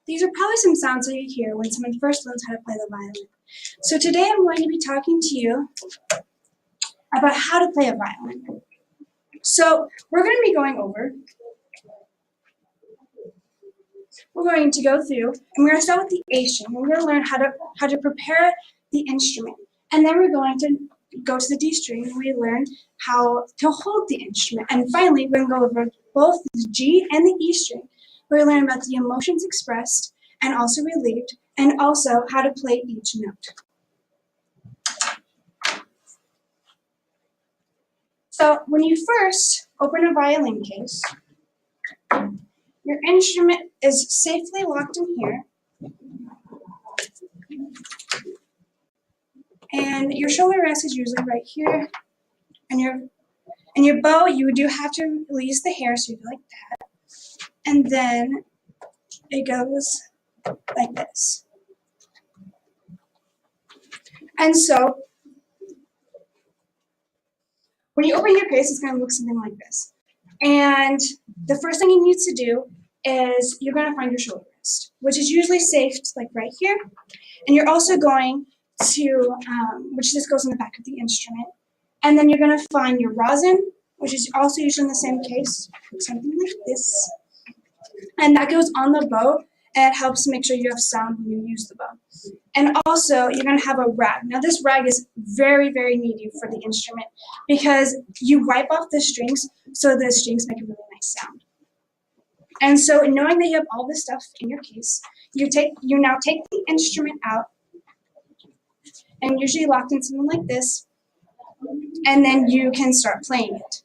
These are probably some sounds that you hear when someone first learns how to play the violin. So today I'm going to be talking to you about how to play a violin. So we're going to be going to go through, and we're going to start with the A string. We're going to learn how to prepare the instrument. And then we're going to go to the D string, and we learn how to hold the instrument. And finally, we're going to go over both the G and the E string. We're going to learn about the emotions expressed and also relieved, and also how to play each note. So when you first open a violin case, your instrument is safely locked in here, and your shoulder rest is usually right here, and your bow, you do have to release the hair, so you go like that, and then it goes like this. And so when you open your case, it's going to look something like this. And the first thing you need to do is you're going to find your shoulder rest, which is usually safed like right here. And you're also going to, which just goes in the back of the instrument. And then you're going to find your rosin, which is also usually in the same case, something like this. And that goes on the bow, and it helps make sure you have sound when you use the bow. And also, you're going to have a rag. Now, this rag is very, very needy for the instrument because you wipe off the strings so the strings make a really nice sound. And so, knowing that you have all this stuff in your case, you now take the instrument out, and usually locked in something like this, and then you can start playing it.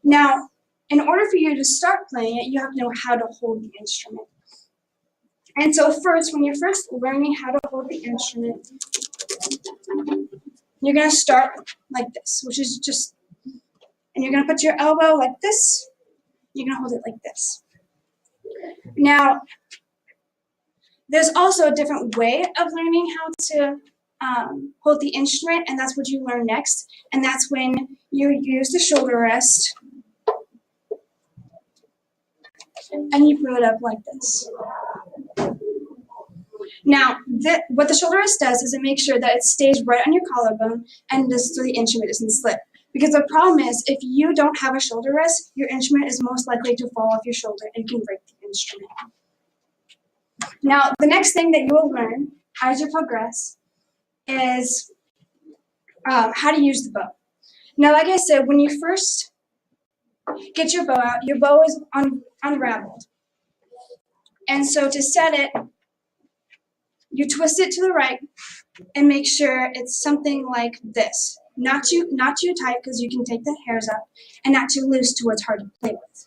Now, in order for you to start playing it, you have to know how to hold the instrument. And so first, when you're first learning how to hold the instrument, you're going to start like this, which is just, and you're going to put your elbow like this, you're going to hold it like this. Now, there's also a different way of learning how to hold the instrument, and that's what you learn next, and that's when you use the shoulder rest, and you put it up like this. Now, what the shoulder rest does is it makes sure that it stays right on your collarbone and so the instrument doesn't slip. Because the problem is, if you don't have a shoulder rest, your instrument is most likely to fall off your shoulder and can break the instrument. Now, the next thing that you will learn as you progress is how to use the bow. Now, like I said, when you first get your bow out, your bow is unraveled. And so to set it, you twist it to the right and make sure it's something like this. Not too tight because you can take the hairs out, and not too loose to where it's hard to play with.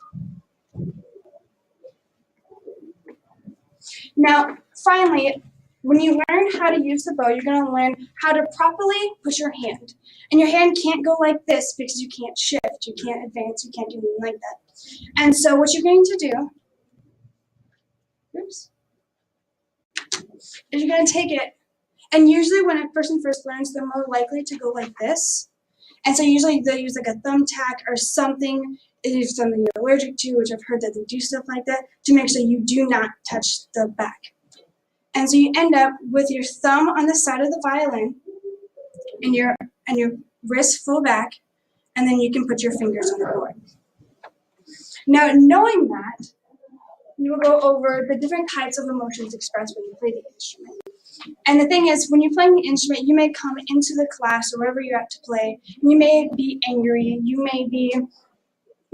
Now, finally, when you learn how to use the bow, you're going to learn how to properly push your hand. And your hand can't go like this because you can't shift, you can't advance, you can't do anything like that. And so what you're going to do, is you're going to take it, and usually when a person first learns, they're more likely to go like this. And so usually they use like a thumbtack or something, if something you're allergic to, which I've heard that they do stuff like that, to make sure you do not touch the back. And so you end up with your thumb on the side of the violin and your wrist full back, and then you can put your fingers on the board. Now, knowing that, you will go over the different types of emotions expressed when you play the instrument. And the thing is, when you're playing the instrument, you may come into the class or wherever you're at to play, and you may be angry, you may be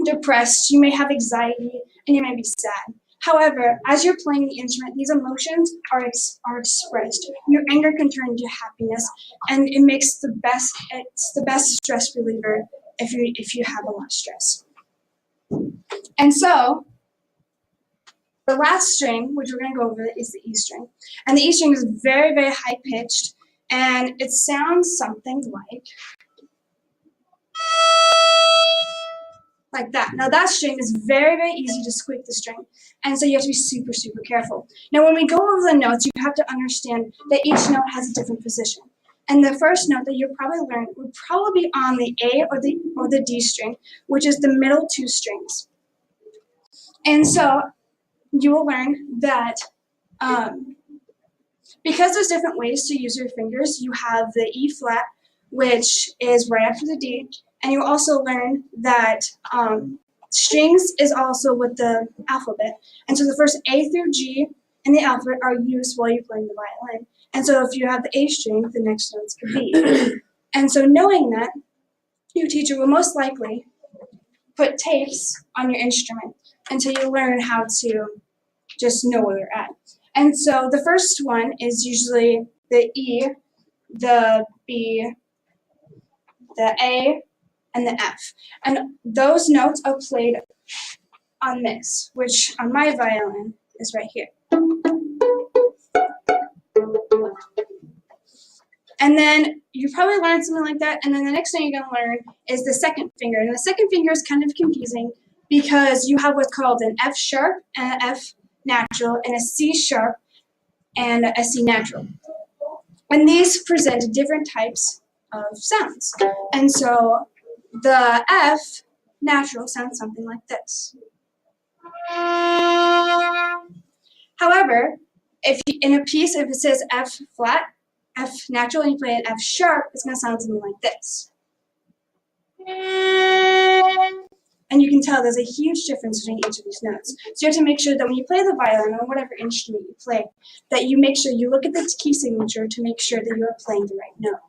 depressed, you may have anxiety, and you may be sad. However, as you're playing the instrument, these emotions are expressed. Your anger can turn into happiness, and it makes it's the best stress reliever if you have a lot of stress. And so, the last string, which we're going to go over, is the E string. And the E string is very, very high-pitched, and it sounds something like that. Now, that string is very, very easy to squeak the string, and so you have to be super, super careful. Now, when we go over the notes, you have to understand that each note has a different position. And the first note that you'll probably learn would probably be on the A or the D string, which is the middle two strings. And so you will learn that Um, because there's different ways to use your fingers, you have the E flat, which is right after the D, and you also learn that strings is also with the alphabet. And so the first A through G in the alphabet are used while you're playing the violin. And so if you have the A string, the next notes could be. And so knowing that, your teacher will most likely put tapes on your instrument until you learn how to just know where they're at. And so the first one is usually the E, the B, the A, and the F. And those notes are played on this, which on my violin is right here. And then you probably learned something like that, and then the next thing you're going to learn is the second finger. And the second finger is kind of confusing because you have what's called an F sharp and an F natural and a C sharp and a C natural. And these present different types of sounds. And so the F natural sounds something like this. However, if you, in a piece, if it says F flat, F natural, and you play an F sharp, it's going to sound something like this. And you can tell there's a huge difference between each of these notes. So you have to make sure that when you play the violin or whatever instrument you play, that you make sure you look at the key signature to make sure that you are playing the right note.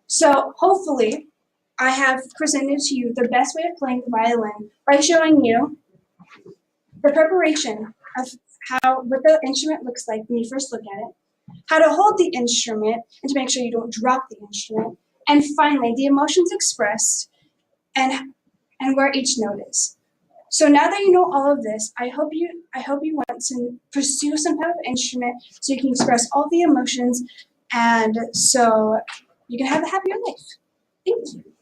So hopefully, I have presented to you the best way of playing the violin by showing you the preparation of what the instrument looks like when you first look at it, how to hold the instrument and to make sure you don't drop the instrument, and finally the emotions expressed and where each note is. So now that you know all of this, I hope you want to pursue some type of instrument so you can express all the emotions and so you can have a happier life. Thank you.